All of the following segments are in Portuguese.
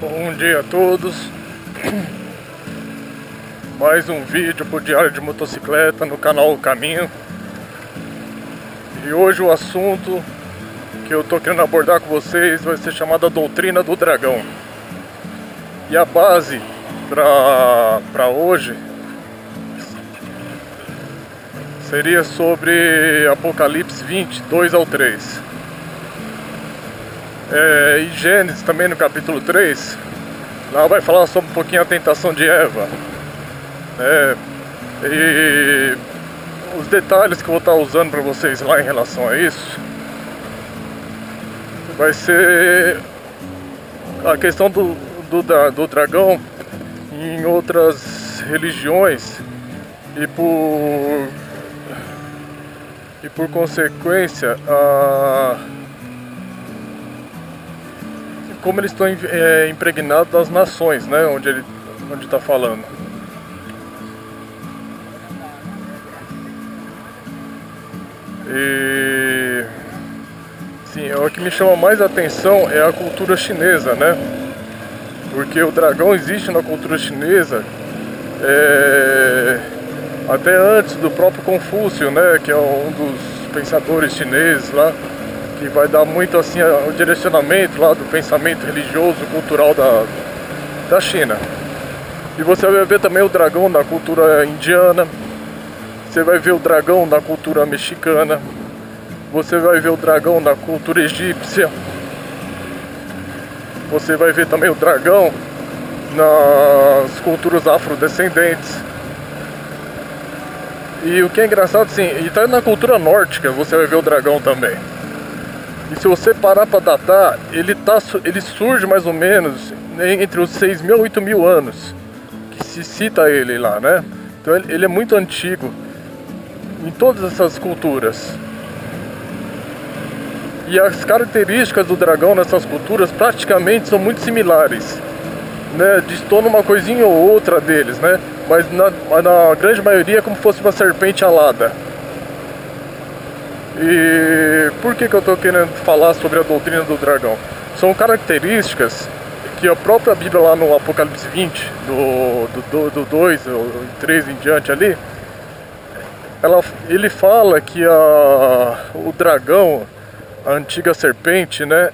Bom dia a todos. Mais um vídeo pro Diário de Motocicleta no canal O Caminho. E hoje o assunto que eu tô querendo abordar com vocês vai ser chamado a doutrina do dragão. E a base para hoje seria sobre Apocalipse 20, 2 ao 3. E Gênesis também no capítulo 3, lá vai falar sobre um pouquinho a tentação de Eva, e os detalhes que eu vou estar usando para vocês lá em relação a isso vai ser a questão do dragão em outras religiões e por consequência como eles estão impregnados das nações, né, onde está falando. E sim, o que me chama mais a atenção é a cultura chinesa, né? Porque o dragão existe na cultura chinesa até antes do próprio Confúcio, né, que é um dos pensadores chineses lá, que vai dar muito assim o direcionamento lá do pensamento religioso, cultural da China. E você vai ver também o dragão na cultura indiana, você vai ver o dragão na cultura mexicana, você vai ver o dragão na cultura egípcia, você vai ver também o dragão nas culturas afrodescendentes. E o que é engraçado, sim, e tá na cultura nórdica você vai ver o dragão também. E se você parar para datar, ele surge mais ou menos entre os 6.000 e 8.000 anos, que se cita ele lá, né? Então ele é muito antigo em todas essas culturas. E as características do dragão nessas culturas praticamente são muito similares, né? Destoam uma coisinha ou outra deles, né? Mas na grande maioria é como se fosse uma serpente alada. E por que eu estou querendo falar sobre a doutrina do dragão? São características que a própria Bíblia lá no Apocalipse 20, do 2 ou 3 em diante ali, ele fala que o dragão, a antiga serpente, né,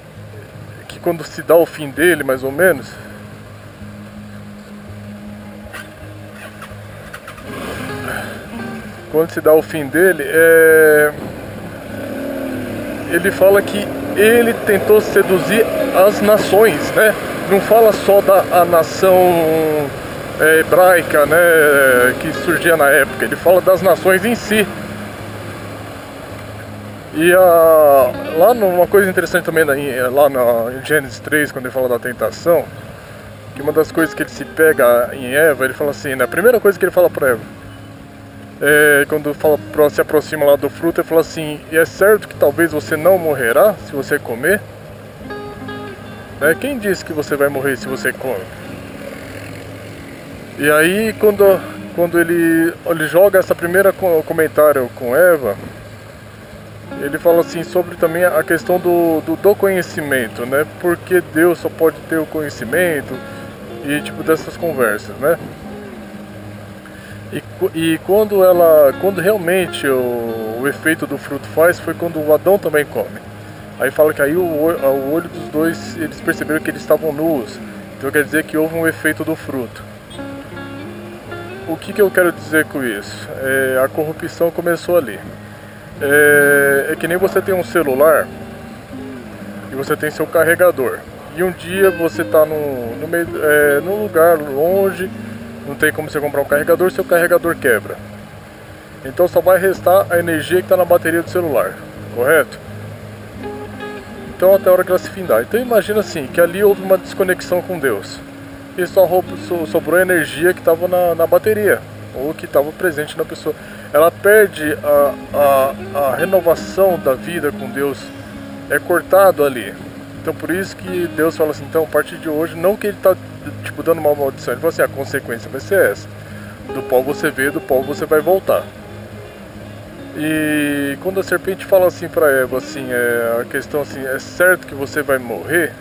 que quando se dá o fim dele, mais ou menos, quando se dá o fim dele, ele fala que ele tentou seduzir as nações, né? Não fala só da nação hebraica, né, que surgia na época. Ele fala das nações em si. E lá uma coisa interessante também lá em Gênesis 3, quando ele fala da tentação, que uma das coisas que ele se pega em Eva, ele fala assim, né, a primeira coisa que ele fala para Eva, quando se aproxima lá do fruto, ele fala assim: e é certo que talvez você não morrerá se você comer? Quem disse que você vai morrer se você come? E aí quando ele joga essa primeira comentário com Eva, ele fala assim sobre também a questão do conhecimento, né? Porque Deus só pode ter o conhecimento e tipo dessas conversas, né? E quando realmente o efeito do fruto faz, foi quando o Adão também come. Aí fala que aí o olho dos dois, eles perceberam que eles estavam nus. Então quer dizer que houve um efeito do fruto. O que eu quero dizer com isso? A corrupção começou ali. É que nem você tem um celular e você tem seu carregador. E um dia você está num lugar longe, não tem como você comprar um carregador, seu carregador quebra. Então só vai restar a energia que está na bateria do celular, correto? Então até a hora que ela se findar. Então imagina assim, que ali houve uma desconexão com Deus. E só sobrou a energia que estava na bateria, ou que estava presente na pessoa. Ela perde a renovação da vida com Deus, é cortado ali. Então por isso que Deus fala assim, então a partir de hoje, não que ele está tipo dando uma maldição, ele fala assim, a consequência vai ser essa: do pó você veio, do pó você vai voltar. E quando a serpente fala assim para Eva, assim, a questão assim, é certo que você vai morrer?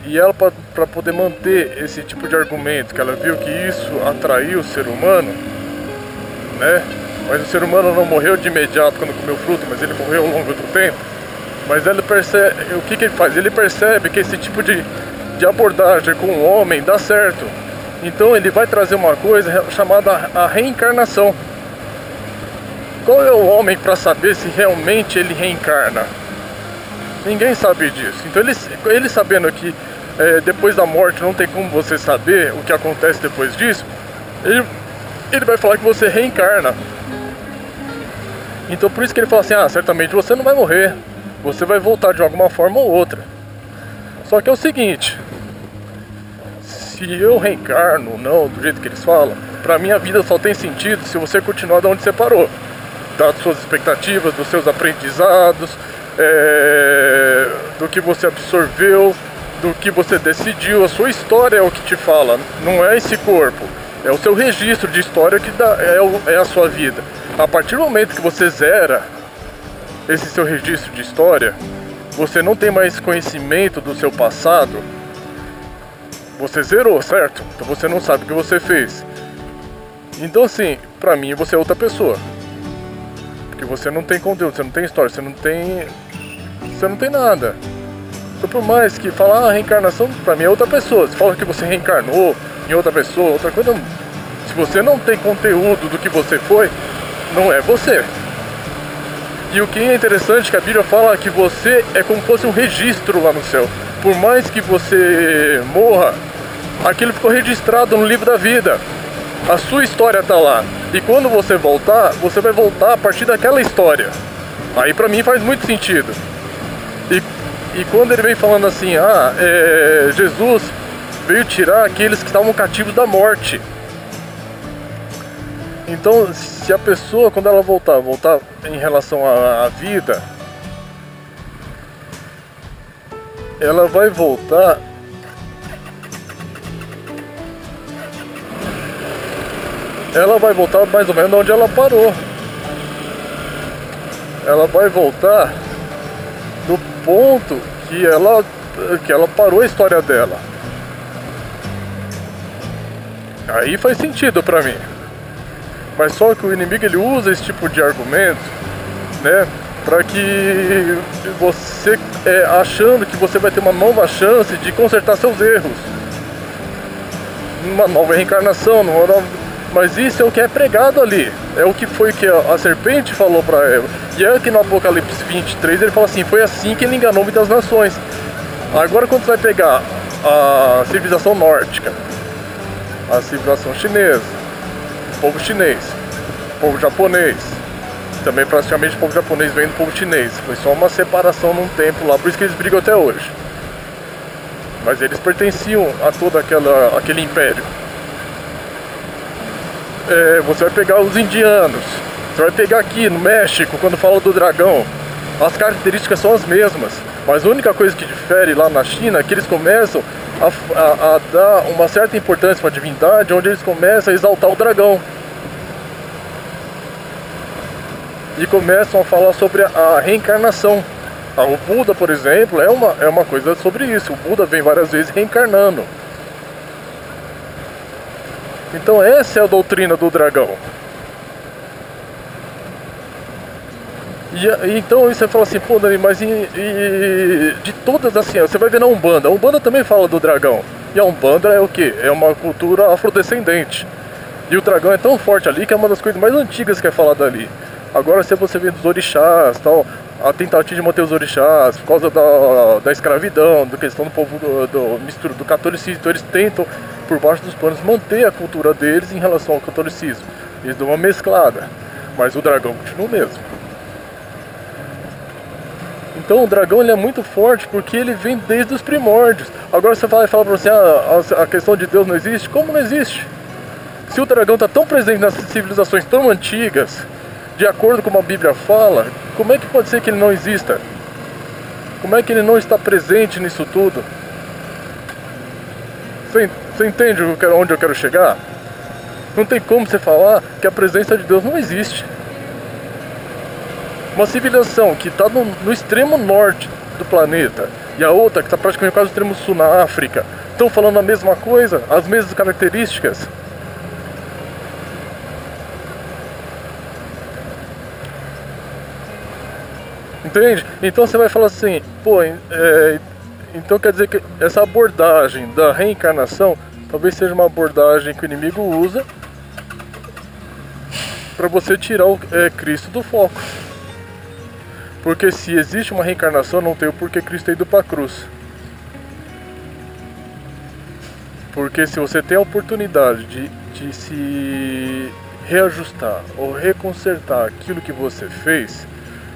E ela, para poder manter esse tipo de argumento, que ela viu que isso atraiu o ser humano, né? Mas o ser humano não morreu de imediato quando comeu fruto, mas ele morreu ao longo do tempo. Mas ele percebe, o que ele faz? Ele percebe que esse tipo de abordagem com o homem dá certo. Então ele vai trazer uma coisa chamada a reencarnação. Qual é o homem para saber se realmente ele reencarna? Ninguém sabe disso. Então ele sabendo que depois da morte não tem como você saber o que acontece depois disso, ele vai falar que você reencarna. Então por isso que ele fala assim, certamente você não vai morrer, você vai voltar de alguma forma ou outra. Só que é o seguinte, se eu reencarno ou não, do jeito que eles falam, pra mim a vida só tem sentido se você continuar de onde você parou, das suas expectativas, dos seus aprendizados, do que você absorveu, do que você decidiu. A sua história é o que te fala, não é esse corpo, é o seu registro de história que é a sua vida. A partir do momento que você zera esse seu registro de história, você não tem mais conhecimento do seu passado, você zerou, certo? Então você não sabe o que você fez. Então assim, pra mim você é outra pessoa, porque você não tem conteúdo, você não tem história, você não tem nada. Então por mais que falar reencarnação, pra mim é outra pessoa. Se fala que você reencarnou em outra pessoa, outra coisa, se você não tem conteúdo do que você foi, não é você. E o que é interessante é que a Bíblia fala que você é como se fosse um registro lá no céu. Por mais que você morra, aquilo ficou registrado no livro da vida. A sua história está lá. E quando você voltar, você vai voltar a partir daquela história. Aí pra mim faz muito sentido. E quando ele vem falando assim, Jesus veio tirar aqueles que estavam cativos da morte. Então, se a pessoa, quando ela voltar em relação à vida, ela vai voltar mais ou menos onde ela parou. Ela vai voltar do ponto que ela parou a história dela. Aí faz sentido pra mim. Mas só que o inimigo ele usa esse tipo de argumento, né, para que você, achando que você vai ter uma nova chance de consertar seus erros, uma nova reencarnação, mas isso é o que é pregado ali, é o que foi que a serpente falou para Eva. E é que no Apocalipse 23 ele fala assim, foi assim que ele enganou muitas nações. Agora quando você vai pegar a civilização nórdica, a civilização chinesa, povo chinês, povo japonês, também praticamente o povo japonês vem do povo chinês, foi só uma separação num tempo lá, por isso que eles brigam até hoje. Mas eles pertenciam a todo aquele império. Você vai pegar os indianos, você vai pegar aqui no México, quando fala do dragão, as características são as mesmas, mas a única coisa que difere lá na China é que eles começam a dar uma certa importância para a divindade, onde eles começam a exaltar o dragão. E começam a falar sobre a reencarnação. O Buda, por exemplo, é uma coisa sobre isso. O Buda vem várias vezes reencarnando. Então essa é a doutrina do dragão. E então você fala assim, pô, Dani, mas de todas assim, você vai ver na Umbanda. A Umbanda também fala do dragão. E a Umbanda é o quê? É uma cultura afrodescendente. E o dragão é tão forte ali que é uma das coisas mais antigas que é falada ali. Agora se você vê dos orixás, tal, a tentativa de manter os orixás, por causa da escravidão, da questão do povo do catolicismo, então eles tentam, por baixo dos panos, manter a cultura deles em relação ao catolicismo. Eles dão uma mesclada, mas o dragão continua o mesmo. Então o dragão ele é muito forte porque ele vem desde os primórdios. Agora você fala para você, a questão de Deus não existe? Como não existe? Se o dragão está tão presente nas civilizações tão antigas, de acordo com como a Bíblia fala, como é que pode ser que ele não exista? Como é que ele não está presente nisso tudo? Você entende onde eu quero chegar? Não tem como você falar que a presença de Deus não existe. Uma civilização que está no extremo norte do planeta, e a outra, que está praticamente quase no extremo sul, na África, estão falando a mesma coisa, as mesmas características? Entende? Então você vai falar assim, pô, então quer dizer que essa abordagem da reencarnação talvez seja uma abordagem que o inimigo usa para você tirar o Cristo do foco. Porque se existe uma reencarnação, não tem o porquê Cristo ter ido para a cruz. Porque se você tem a oportunidade de se reajustar ou reconsertar aquilo que você fez,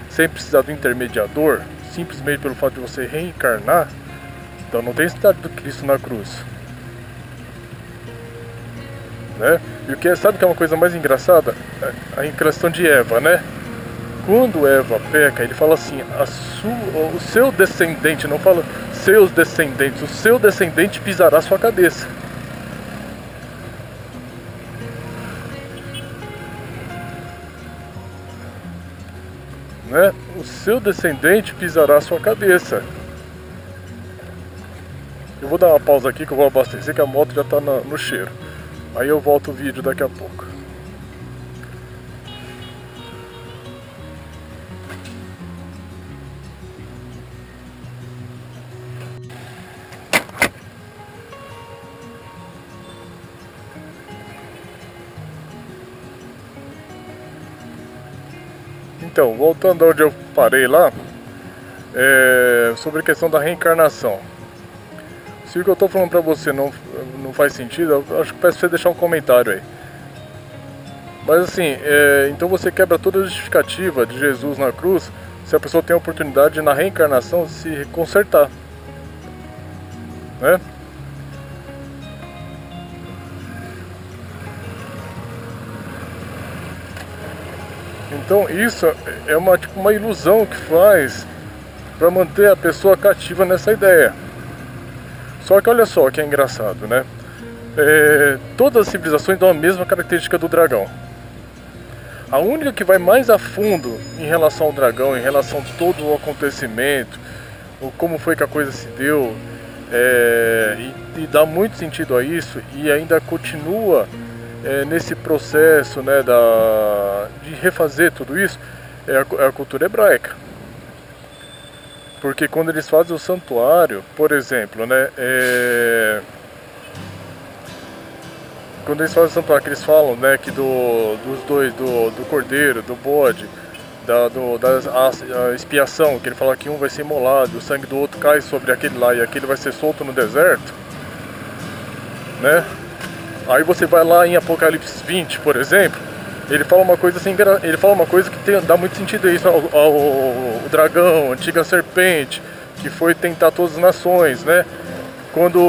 sem precisar do intermediador, simplesmente pelo fato de você reencarnar, então não tem necessidade do Cristo na cruz. Né? E o que sabe que é uma coisa mais engraçada? A reencarnação de Eva, né? Quando Eva peca, ele fala assim, o seu descendente, não fala seus descendentes, o seu descendente pisará a sua cabeça. Né? O seu descendente pisará a sua cabeça. Eu vou dar uma pausa aqui que eu vou abastecer, que a moto já está no cheiro. Aí eu volto o vídeo daqui a pouco. Então, voltando onde eu parei lá, sobre a questão da reencarnação. Se o que eu estou falando para você não faz sentido, eu acho que peço para você deixar um comentário aí. Mas assim, então você quebra toda a justificativa de Jesus na cruz se a pessoa tem a oportunidade de, na reencarnação, se consertar. Né? Então isso é uma ilusão que faz para manter a pessoa cativa nessa ideia. Só que olha só que é engraçado, né? Todas as civilizações dão a mesma característica do dragão. A única que vai mais a fundo em relação ao dragão, em relação a todo o acontecimento, ou como foi que a coisa se deu, e dá muito sentido a isso, e ainda continua nesse processo, né, de refazer tudo isso, é a cultura hebraica. Porque quando eles fazem o santuário, por exemplo, né, quando eles fazem o santuário, que eles falam, né, que dos dois, do cordeiro, do bode, da expiação, que ele fala que um vai ser imolado, o sangue do outro cai sobre aquele lá e aquele vai ser solto no deserto, né? Aí você vai lá em Apocalipse 20, por exemplo, ele fala uma coisa assim, ele fala uma coisa que dá muito sentido a isso, ao dragão, a antiga serpente, que foi tentar todas as nações, né? Quando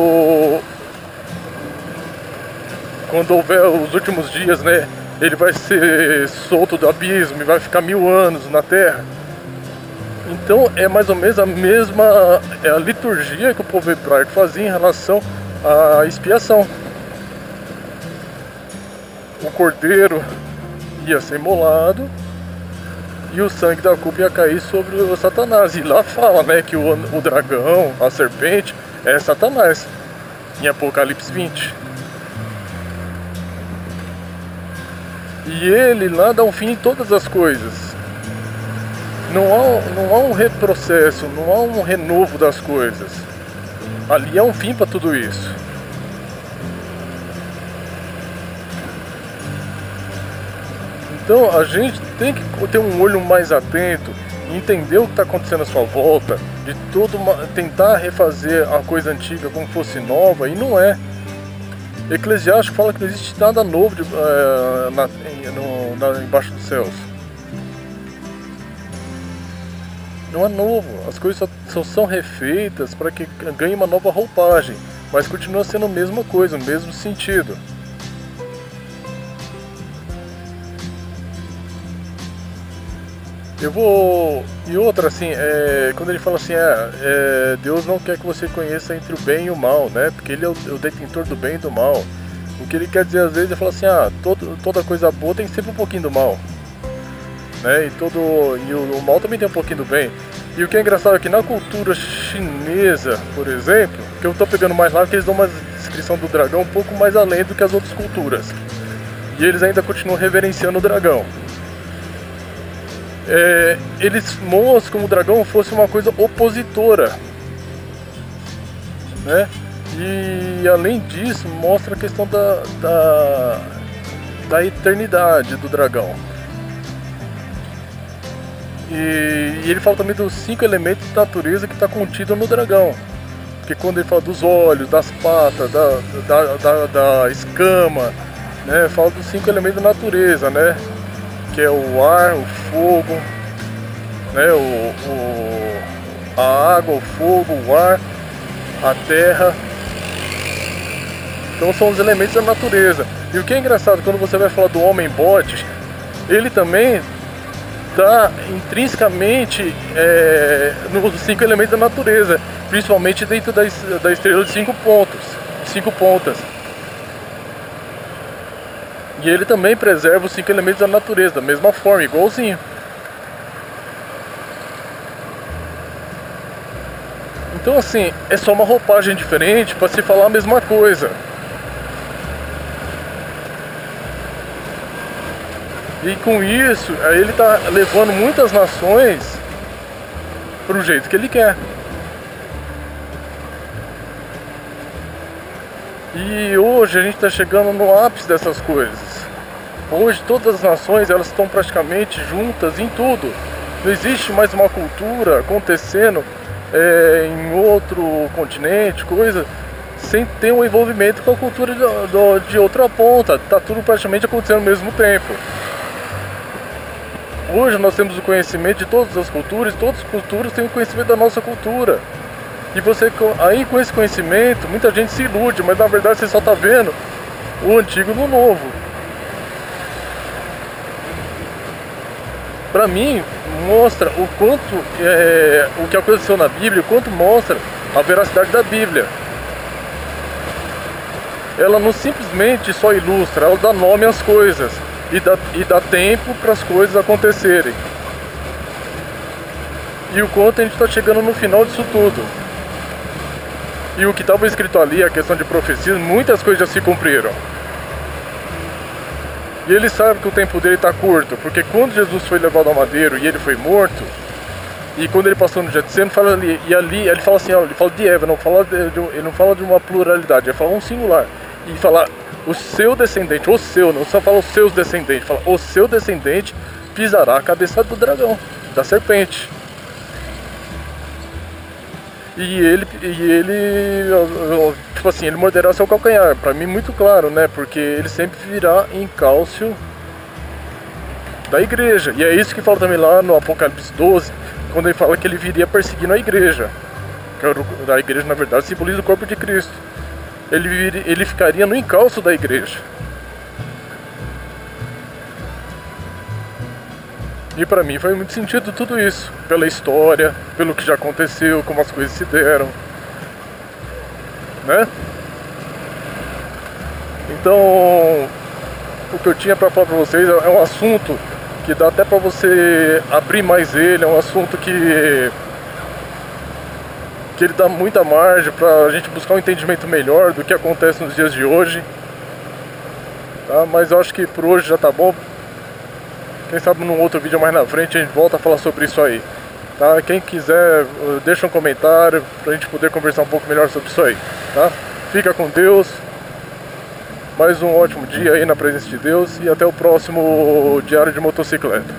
houver os últimos dias, né, ele vai ser solto do abismo e vai ficar 1000 anos na terra. Então é mais ou menos a mesma a liturgia que o povo hebraico fazia em relação à expiação. O cordeiro ia ser imolado e o sangue da culpa ia cair sobre o Satanás. E lá fala, né, que o dragão, a serpente, é Satanás, em Apocalipse 20. E ele lá dá um fim em todas as coisas. Não há um retrocesso, não há um renovo das coisas. Ali há um fim para tudo isso. Então a gente tem que ter um olho mais atento, entender o que está acontecendo à sua volta, de tentar refazer a coisa antiga como fosse nova, e não é. Eclesiástico fala que não existe nada novo embaixo dos céus. Não é novo, as coisas só são refeitas para que ganhe uma nova roupagem, mas continua sendo a mesma coisa, o mesmo sentido. E outra, assim, quando ele fala assim, Deus não quer que você conheça entre o bem e o mal, né? Porque ele é o detentor do bem e do mal. O que ele quer dizer às vezes é falar assim, toda coisa boa tem sempre um pouquinho do mal, né? E o mal também tem um pouquinho do bem. E o que é engraçado é que na cultura chinesa, por exemplo, que eu tô pegando mais lá, que eles dão uma descrição do dragão um pouco mais além do que as outras culturas. E eles ainda continuam reverenciando o dragão. Eles mostram como o dragão fosse uma coisa opositora, né? E além disso, mostra a questão da eternidade do dragão. E ele fala também dos 5 elementos da natureza que está contido no dragão. Porque quando ele fala dos olhos, das patas, da escama, né, fala dos 5 elementos da natureza, né? Que é o ar, o fogo, né, a água, o fogo, o ar, a terra. Então são os elementos da natureza. E o que é engraçado, quando você vai falar do homem-bode, ele também está intrinsecamente nos 5 elementos da natureza, principalmente dentro da estrela de 5 pontas. E ele também preserva os 5 elementos da natureza, da mesma forma, igualzinho. Então assim, é só uma roupagem diferente para se falar a mesma coisa. E com isso, ele está levando muitas nações para o jeito que ele quer. E hoje a gente está chegando no ápice dessas coisas. Hoje todas as nações elas estão praticamente juntas em tudo. Não existe mais uma cultura acontecendo em outro continente, coisa, sem ter um envolvimento com a cultura de outra ponta. Está tudo praticamente acontecendo ao mesmo tempo. Hoje nós temos o conhecimento de todas as culturas têm o conhecimento da nossa cultura. E você, aí com esse conhecimento, muita gente se ilude, mas na verdade você só está vendo o antigo no novo. Para mim, mostra o quanto o que aconteceu na Bíblia, o quanto mostra a veracidade da Bíblia. Ela não simplesmente só ilustra, ela dá nome às coisas. E dá tempo para as coisas acontecerem. E o quanto a gente está chegando no final disso tudo. E o que estava escrito ali, a questão de profecias, muitas coisas já se cumpriram. E ele sabe que o tempo dele está curto, porque quando Jesus foi levado ao madeiro e ele foi morto, e quando ele passou no Getsemane, fala ali, e ali ele fala assim, ele fala de Eva, ele não fala de uma pluralidade, ele fala um singular. E fala o seu descendente, não só fala os seus descendentes, fala o seu descendente pisará a cabeça do dragão, da serpente. E ele tipo assim, ele morderá seu calcanhar. Para mim muito claro, né? Porque ele sempre virá encalço da igreja. E é isso que fala também lá no Apocalipse 12, quando ele fala que ele viria perseguindo a igreja. Que a igreja na verdade simboliza o corpo de Cristo. Ele ficaria no encalço da igreja. E para mim faz muito sentido tudo isso, pela história, pelo que já aconteceu, como as coisas se deram, né? Então, o que eu tinha para falar para vocês é um assunto que dá até para você abrir mais ele, é um assunto que ele dá muita margem para a gente buscar um entendimento melhor do que acontece nos dias de hoje, tá? Mas eu acho que por hoje já tá bom. Quem sabe num outro vídeo mais na frente a gente volta a falar sobre isso aí, tá? Quem quiser, deixa um comentário pra gente poder conversar um pouco melhor sobre isso aí, tá? Fica com Deus, mais um ótimo dia aí na presença de Deus e até o próximo Diário de Motocicleta.